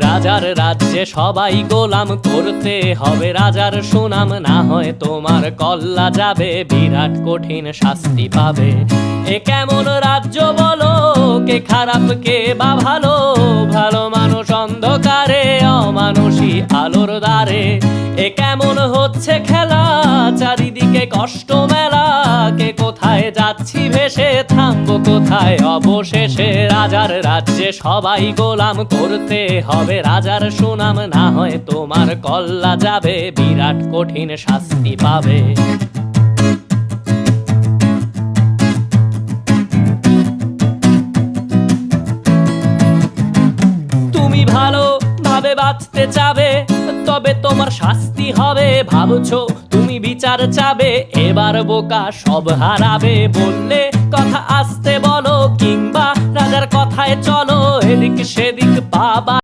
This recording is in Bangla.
রাজার রাজ্যে সবাই গোলাম, করতে হবে রাজার সুনাম, না হয় তোমার কল্লা যাবে, বিরাট কঠিন শাস্তি পাবে। এ কেমন রাজ্য বলো, কে খারাপ কে বা ভালো, ভালো মানুষ অন্ধকারে, অমানুষী আলোর দ্বারে। এ কেমন হচ্ছে খেলা, চারিদিকে কষ্ট মেলা, কে কোথায় যাচ্ছি ভেসে, থামবো কোথায় অবশেষে। রাজার রাজ্যে সবাই গোলাম, করতে হবে রাজার সুনাম, না হয় তোমার কল্লা যাবে, বিরাট কঠিন শাস্তি পাবে। তুমি ভালো ভাবে বাঁচতে চাবে, তবে তোমার শাস্তি হবে। ভাবছো তুমি বিচার চাবে, এবার বোকা সব হারাবে। বললে কথা আসতে বলো, কিংবা রাজার কথায় চলো, এদিক সেদিক বাবা